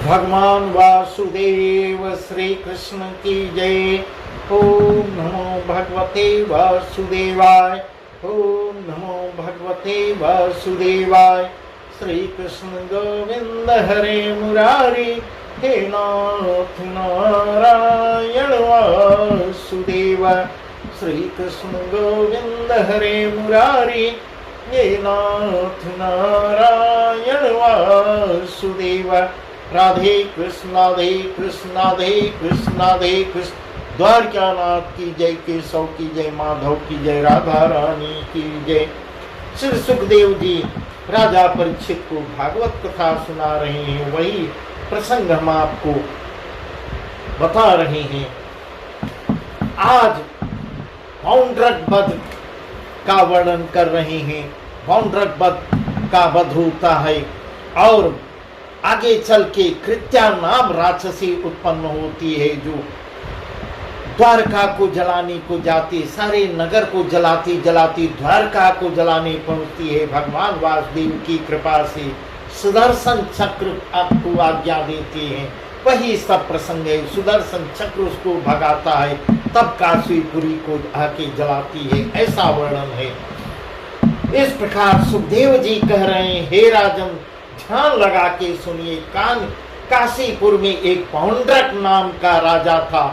भगवान वासुदेव श्री कृष्ण की जय। ओम नमो भगवते वासुदेवाय। ओम नमो भगवते वासुदेवाय। श्री कृष्ण गोविंद हरे मुरारी, हे नाथ नारायण वासुदेव। श्री कृष्ण गोविंद हरे मुरारी, हे नाथ नारायण वासुदेव। राधे कृष्ण राधे कृष्ण राधे कृष्ण राधे कृष्ण। द्वारकानाथ की जय, केशव की जय, माधव की जय, राधा रानी की जय। श्री सुखदेव जी राजा परीक्षित को भागवत कथा सुना रहे हैं, वही प्रसंग हम आपको बता रहे हैं। आज पौंड्रक वध का वर्णन कर रहे हैं। पौंड्रक वध का वध होता है और आगे चल के कृत्या नाम राक्षसी उत्पन्न होती है, जो द्वारका को जलाने को जाती, सारे नगर को जलाती जलाती द्वारका को जलाने पहुंचती है। भगवान वासुदेव की कृपा से सुदर्शन चक्र आपको आज्ञा देते हैं, वही सब प्रसंग है। सुदर्शन चक्र उसको भगाता है, तब काशीपुरी को आके जलाती है, ऐसा वर्णन है। इस प्रकार सुखदेव जी कह रहे हैं, हे राजन ध्यान लगा के सुनिए। काशीपुर में एक पौंड्रक नाम का राजा था,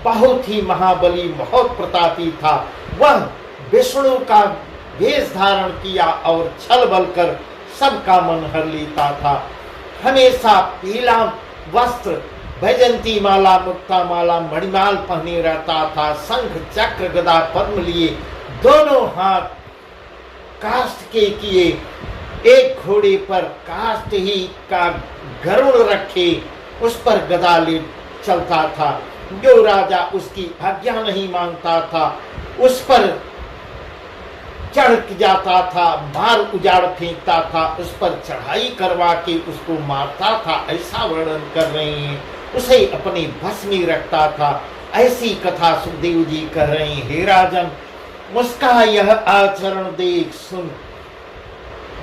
बहुत ही महाबली, बहुत प्रतापी था। वह विष्णु का वेश धारण किया और छल बल कर सबका मन हर लेता था। हमेशा पीला वस्त्र, वैजंती माला, मुक्ता माला, मणिमाल पहने रहता था। शंख चक्र गदा पद्म लिए, दोनों हाथ काष्ठ के किए, एक घोड़े पर काष्ठ ही का गरुड़ रखे, उस पर गदा ले चलता था। जो राजा उसकी आज्ञा नहीं मानता था, उस पर चढ़ जाता था, मार उजाड़ फेंकता था, उस पर चढ़ाई करवा के उसको मारता था, ऐसा वर्णन कर रहे हैं। उसे अपने बस में रखता था, ऐसी कथा सुखदेव जी कह रहे हैं। हे राजन, उसका यह आचरण देख सुन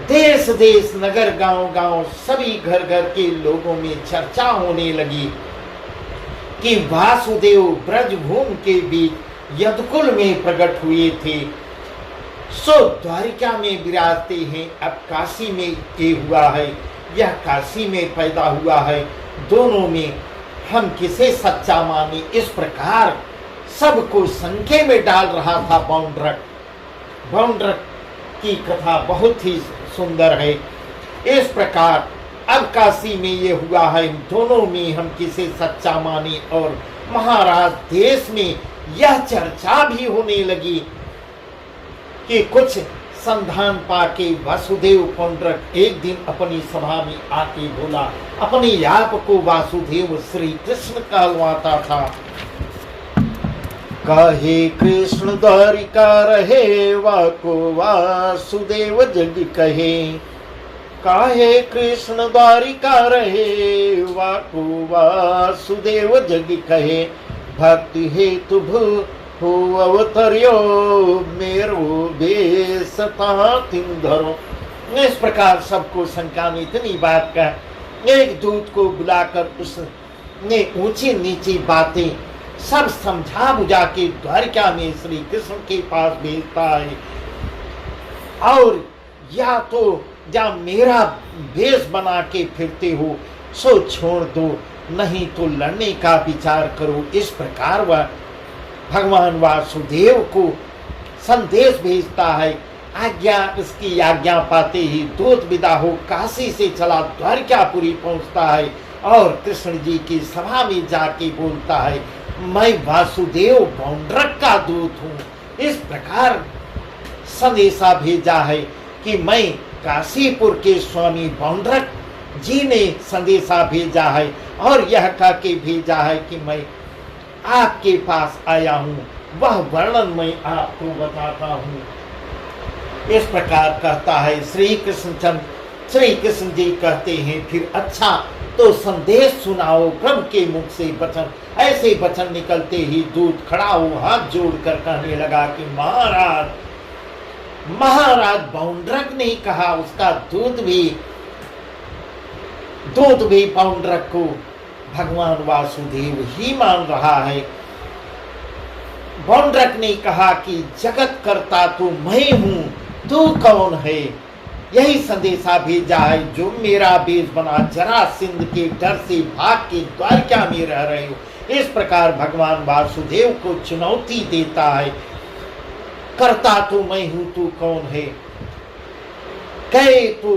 देश देश, नगर, गांव गांव, सभी घर घर के लोगों में चर्चा होने लगी कि वासुदेव ब्रजभूमि के बीच यदुकुल में प्रकट हुए थे, सो द्वारिका में विराजते हैं। अब काशी में ये हुआ है, यह काशी में पैदा हुआ है, दोनों में हम किसे सच्चा माने। इस प्रकार सबको संख्या में डाल रहा था पौंड्रक। पौंड्रक की कथा बहुत ही सुंदर है। इस प्रकार अब काशी में ये हुआ है, दोनों में हम किसे सच्चा माने। और महाराज देश में यह चर्चा भी होने लगी कि कुछ संधान पाके वासुदेव पौंड्रक एक दिन अपनी सभा में आके बोला, अपने आप को वासुदेव श्री कृष्ण कहलवाता था। कहे कृष्ण द्वारिका रहे, वाको वासुदेव जग कहे। काहे कृष्ण द्वारिका रहे, वाको वासुदेव जग कहे। भक्ति हेतु हो अवतर्यो, मेरो बेसता तिम धरो। इस प्रकार सबको शंका में इतनी बात कह, एक दूत को बुलाकर उसने ऊंची नीची बातें सब समझा बुझा के द्वारका में श्री कृष्ण के पास भेजता है। और या तो या मेरा वेश बना के फिरते हो सो छोड़ दो, नहीं तो लड़ने का विचार करो। इस प्रकार वह भगवान वासुदेव को संदेश भेजता है। उसकी आज्ञा पाते ही दूत विदा हो काशी से चला द्वारकापुरी पहुंचता है और कृष्ण जी की सभा में जाके बोलता है, मैं वासुदेव पौंड्रक का दूत हूँ। इस प्रकार संदेशा भेजा है कि मैं काशीपुर के स्वामी पौंड्रक जी ने संदेशा भेजा है और यह कह के भेजा है कि मैं आपके पास आया हूँ। वह वर्णन मैं आपको बताता हूँ। इस प्रकार कहता है श्री कृष्ण जी कहते हैं, फिर अच्छा तो संदेश सुनाओ प्रभु के मुख से वचन। ऐसे वचन निकलते ही दूत खड़ा हो हाथ जोड़कर कहने लगा कि महाराज पौंड्रक ने कहा, उसका दूत भी दूत भी पौंड्रक को भगवान वासुदेव ही मान रहा है। पौंड्रक ने कहा कि जगत करता तो मैं हूं, तू कौन है? यही संदेशा भेजा है जो मेरा बेस बना जरासंध के डर से भाग के द्वारका में रह रहे हो। इस प्रकार भगवान वासुदेव को चुनौती देता है, करता तो मैं हूं, तू कौन है? कहे तो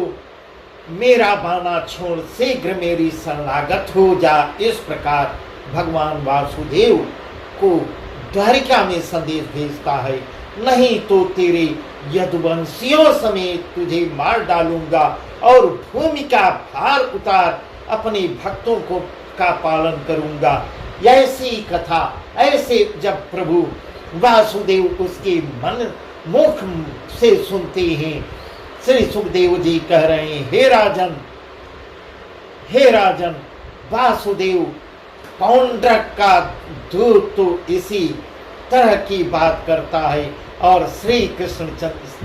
मेरा बाना छोड़ शीघ्र मेरी शरणागत हो जा। इस प्रकार भगवान वासुदेव को द्वारिका में संदेश भेजता है, नहीं तो तेरे यदुवंशियों समेत तुझे मार डालूंगा और भूमि का भार उतार अपने भक्तों को का पालन करूंगा। ऐसी कथा ऐसे जब प्रभु वासुदेव उसके मन मुख से सुनते हैं, श्री सुखदेव जी कह रहे हैं, हे राजन वासुदेव पौंड्रक का दूत तो इसी तरह की बात करता है और श्री कृष्ण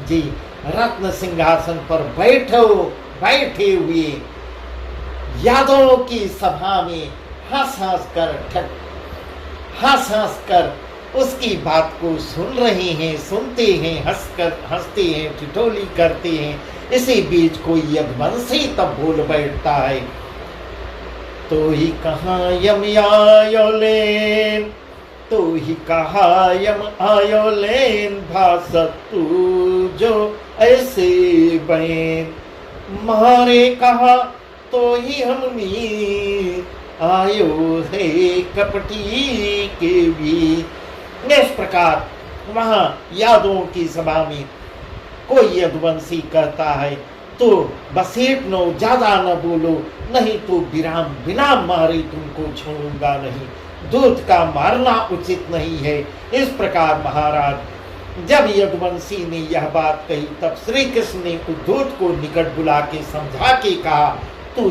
जी रत्न सिंहासन पर बैठे हुए यादवों की सभा में हंस हंस कर उसकी बात को सुन रहे हैं, सुनते हैं, हंसते हैं, ठिठोली करते हैं। इसी बीच कोई यदुवंशी तब बोल बैठता है, तो ही कहाँ यम आयो लेन, तो ही कहा यम आयो लेन, भासत तू जो ऐसे बैन, मारे कहा तो ही हमनी आयो है कपटी के भी। इस प्रकार वहां यादवों की सभा में कोई यदुवंशी कहता है, तो बसेट नो, ज्यादा न बोलो, नहीं तो बिना मारे तुमको छोड़ूंगा नहीं। दूत का मारना उचित नहीं है। इस प्रकार महाराज जब यदुवंशी ने यह बात कही तब श्री कृष्ण ने उस दूत को निकट बुला के समझा के कहा, तू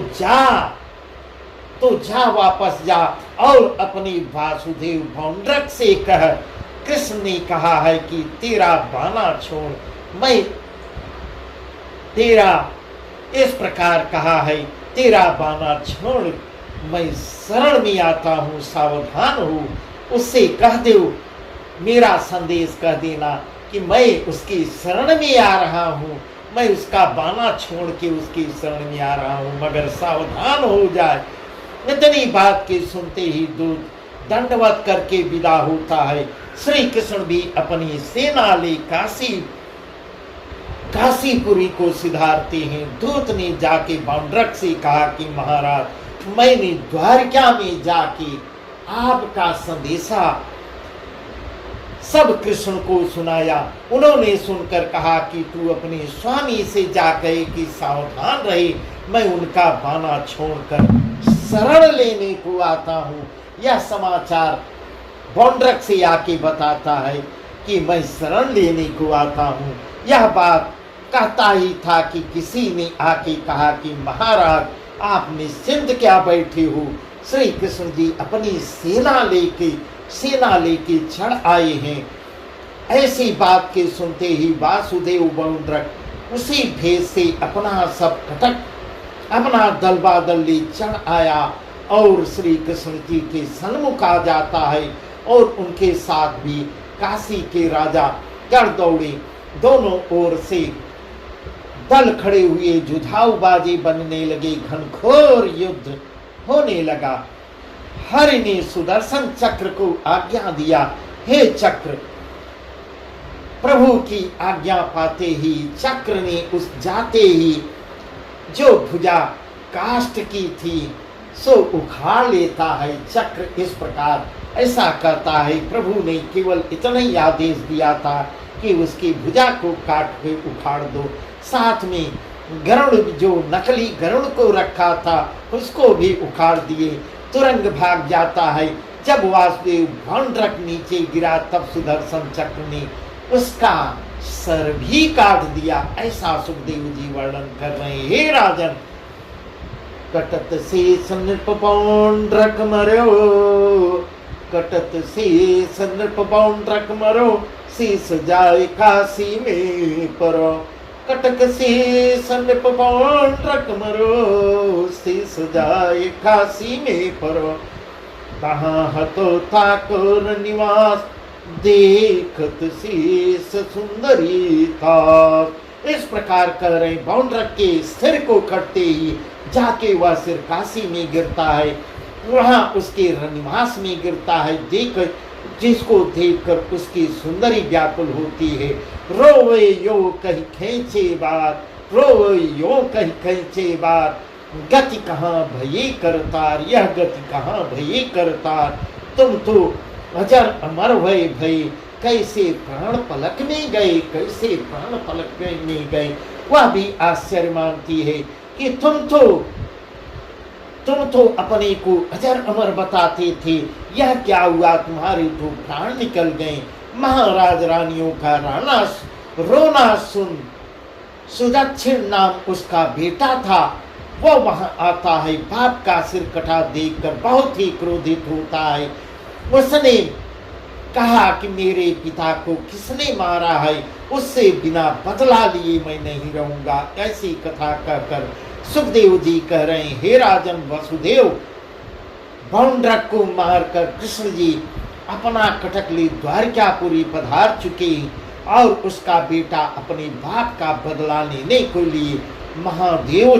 जा वापस जा और अपनी वासुदेव पौंड्रक से कह, कृष्ण ने कहा है कि तेरा बाना छोड़, मैं तेरा इस प्रकार कहा है, तेरा बाना छोड़ मैं शरण में आता हूँ, सावधान हूँ। उससे कह दो, मेरा संदेश कह देना कि मैं उसकी शरण में आ रहा हूँ, मैं उसका बाना छोड़ के उसकी शरण में आ रहा हूँ, मगर सावधान हो जाए। इतनी बात के सुनते ही दूत दंडवत करके विदा होता है। श्री कृष्ण भी अपनी सेना ले काशीपुरी को सिधारते हैं। दूत ने जाके पौंड्रक से कहा कि महाराज, मैंने द्वारका में जाके आपका संदेशा सब कृष्ण को सुनाया। उन्होंने सुनकर कहा कि तू अपने स्वामी से जा कहे कि सावधान रहे, मैं उनका बाना छोड़कर शरण लेने को आता हूँ। यह समाचार पौंड्रक से आके बताता है कि मैं शरण लेने को आता हूँ। यह बात कहता ही था कि किसी ने आके कहा कि महाराज, आप निश्चिंत क्या बैठे हो, श्री कृष्ण जी अपनी सेना लेके चढ़ आए हैं। ऐसी बात के सुनते ही वासुदेव पौंड्रक उसी भेष से अपना दलबादल ले चढ़ आया और श्री कृष्ण जी के सन्मुख आ जाता है और उनके साथ भी काशी के राजा चढ़ दौड़े। दोनों ओर से दल खड़े हुए, जुझाऊबाजी बनने लगे, घनघोर युद्ध होने लगा। हरि ने सुदर्शन चक्र को आज्ञा दिया, हे चक्र। प्रभु की आज्ञा पाते ही चक्र ने उस जाते ही जो भुजा काष्ठ की थी सो उखाड़ लेता है। चक्र इस प्रकार ऐसा करता है। प्रभु ने केवल इतना ही आदेश दिया था कि उसकी भुजा को काट के उखाड़ दो। साथ में गरुड़, जो नकली गरुड़ को रखा था, उसको भी उखाड़ दिए। तुरंग भाग जाता है। जब वासुदेव पौंड्रक नीचे गिरा तब सुदर्शन चक्र ने उसका सर भी काट दिया। ऐसा सुखदेव जी वर्णन कर रहे हैं। हे राजन, कटत शेष नृप पौंड्रक मरो, कटत शेष नृप पौंड्रक मरो, शेष जाए काशी में परो। कटक शीस नृप पौंड्रक मरो, शीस जाए काशी में परो। तहाँ हतो ठाकुर निवास, देखत शीस सुंदरी था। इस प्रकार कर रहे बाउंड्रक के सिर को कटते ही जाके वह सिर काशी में गिरता है, वहां उसके निवास में गिरता है। जिसको देखकर उसकी सुंदरी व्याकुल होती है। रोवे यो कहीं खेचे बार, रोवे यो कहीं खेचे बार, गति कहाँ भये करतार, यह गति कहाँ भये करतार। तुम तो अजर अमर भय भय, कैसे प्राण पलक में गए, कैसे प्राण पलक में गए। वह भी आश्चर्य मानती है कि तुम तो अपने को अजर अमर बताते थे, यह क्या हुआ, तुम्हारे तो प्राण निकल गए। महाराज रानियों का रोना सुन सुदक्षिण नाम उसका बेटा था, वो वहां आता है। बाप का सिर कटा देखकर बहुत ही क्रोधित होता है। उसने कहा कि मेरे पिता को किसने मारा है, उससे बिना बदला लिए मैं नहीं रहूंगा। ऐसी कथा कहकर सुखदेव जी कह रहे हैं, हे राजन वसुदेव, बाउंड्रक को मारकर कृष्ण जी अपना कटकली द्वारकापुरी पधार चुके और उसका बेटा अपने बाप का बदला लेने के लिए महादेव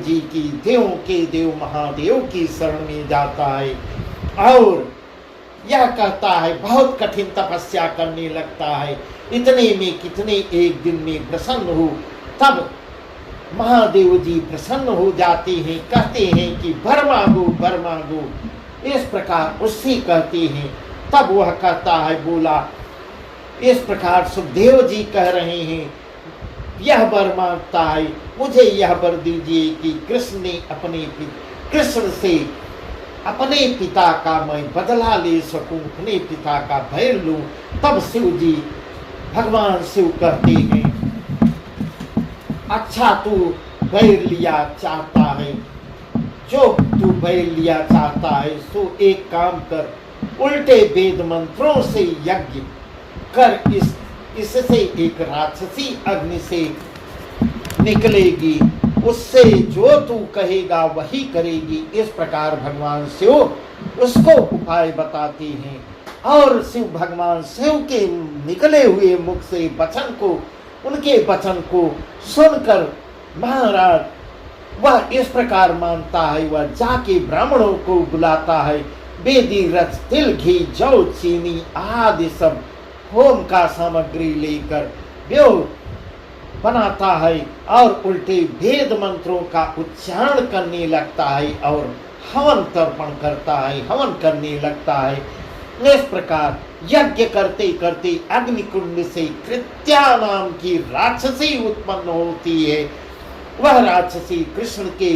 जी की देवों के देव महादेव की शरण में जाता है और यह कहता है, बहुत कठिन तपस्या करने लगता है। इतने में कितने एक दिन में प्रसन्न हो, तब महादेव जी प्रसन्न हो जाते हैं, कहते हैं कि वर मांगो। इस प्रकार उससे कहते हैं। तब वह कहता है, बोला इस प्रकार सुखदेव जी कह रहे हैं, यह वर मांगता है, मुझे यह वर दीजिए कि कृष्ण से अपने पिता का मैं बदला ले सकूं, अपने पिता का भय लूं। तब शिव जी भगवान शिव कहते हैं, अच्छा तू बैर लिया चाहता है, जो तू बैर लिया चाहता है सो एक काम कर, उल्टे वेद मंत्रों से यज्ञ कर, इससे एक राक्षसी अग्नि से निकलेगी, उससे जो तू कहेगा वही करेगी। इस प्रकार भगवान शिव उसको उपाय बताते हैं और भगवान शिव के निकले हुए मुख से उनके वचन को सुनकर महाराज वह इस प्रकार मानता है। वह जाके ब्राह्मणों को बुलाता है, बेदी रच तिल घी जौ चीनी आदि सब होम का सामग्री लेकर व्यो बनाता है और उल्टे वेद मंत्रों का उच्चारण करने लगता है और हवन तर्पण करता है, हवन करने लगता है। इस प्रकार यज्ञ करते करते अग्निकुंड से कृत्या नाम की राक्षसी उत्पन्न होती है। वह राक्षसी कृष्ण के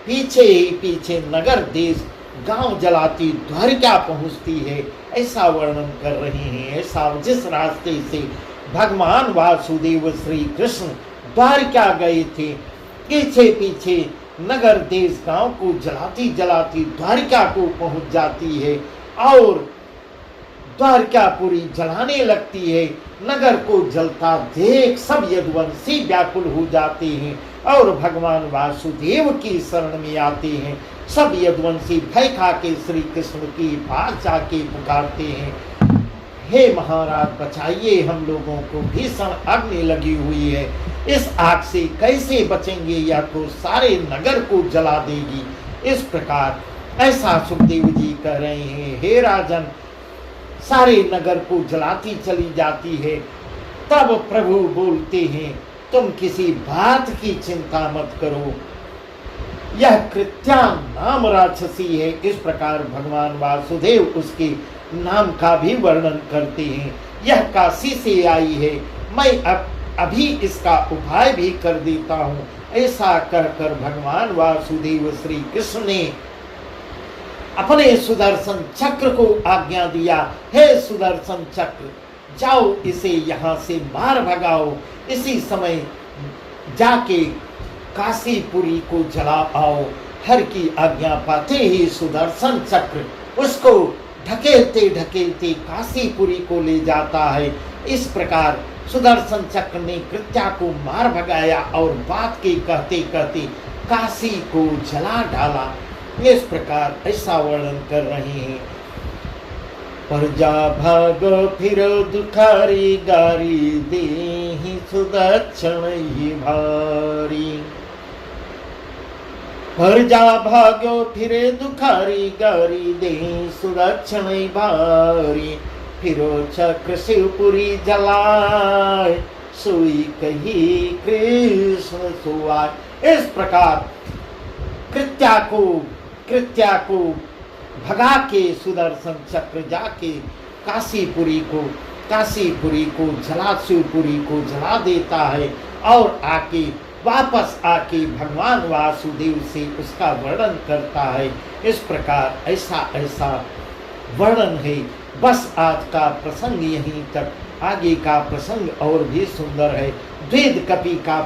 पीछे ही पीछे नगर देश गांव जलाती द्वारिका पहुंचती है, ऐसा वर्णन कर रहे हैं। ऐसा जिस रास्ते से भगवान वासुदेव श्री कृष्ण द्वारिका गए थे, पीछे पीछे नगर देश गांव को जलाती जलाती द्वारिका को पहुंच जाती है और द्वारकापुरी जलाने लगती है। नगर को जलता देख सब यदुवंशी व्याकुल हो जाते हैं और भगवान वासुदेव की शरण में आते हैं। सब यदुवंशी भय खा के श्री कृष्ण की पास जाके पुकारते हैं, हे महाराज बचाइए, हम लोगों को भीषण अग्नि लगी हुई है, इस आग से कैसे बचेंगे, या तो सारे नगर को जला देगी। इस प्रकार ऐसा सुखदेव जी कह रहे हैं, हे राजन, सारे नगर को जलाती चली जाती है। तब प्रभु बोलते हैं, तुम किसी बात की चिंता मत करो, यह कृत्या नाम राक्षसी है। इस प्रकार भगवान वासुदेव उसके नाम का भी वर्णन करते हैं। यह काशी से आई है, मैं अभी इसका उपाय भी कर देता हूँ। ऐसा कहकर भगवान वासुदेव श्री कृष्ण ने अपने सुदर्शन चक्र को आज्ञा दिया, हे सुदर्शन चक्र, जाओ इसे यहाँ से मार भगाओ। इसी समय जाके काशीपुरी को जला आओ। हर की आज्ञा पाते ही सुदर्शन चक्र उसको ढकेलते ढकेलते काशीपुरी को ले जाता है। इस प्रकार सुदर्शन चक्र ने कृत्या को मार भगाया और बात के कहते कहते काशी को जला डाला। इस प्रकार ऐसा वर्णन कर रहे हैं। पर जा भाग फिर दुखारी गारी देहि सुदक्षिण ये भारी। पर जा भाग्यो फिरे दुखारी गारी देहि सुदक्षिण भारी। फिरो चक्र शिवपुरी जलाए सोई कही कृष्ण सुआए। इस प्रकार कृत्या को भगा के सुदर्शन चक्र जाके काशीपुरी को जला शिवपुरी को जला देता है और आके वापस आके भगवान वासुदेव से उसका वर्णन करता है। इस प्रकार ऐसा वर्णन है। बस आज का प्रसंग यहीं तक, आगे का प्रसंग और भी सुंदर है। द्वैध कपि का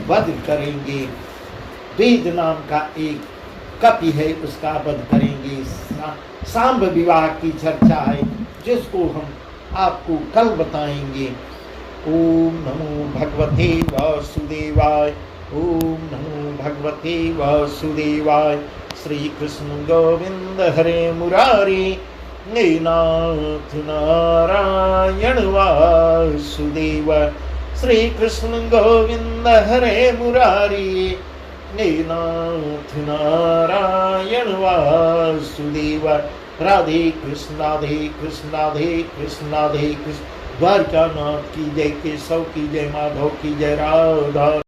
वध करेंगे। द्वैध नाम का एक कपि है, उसका वध करेंगे। सांब विवाह की चर्चा है जिसको हम आपको कल बताएंगे। ओम नमो भगवते वासुदेवाय। ओम नमो भगवते वासुदेवाय। श्री कृष्ण गोविंद हरे मुरारी। नाथ नारायण वासुदेव। श्री कृष्ण गोविंद हरे मुरारी। नाथ नारायण वासुदेव। राधे कृष्ण राधे कृष्ण राधे कृष्ण राधे कृष्ण। द्वारका नाथ की जय, केशव की जय, माधव की जय, राधा।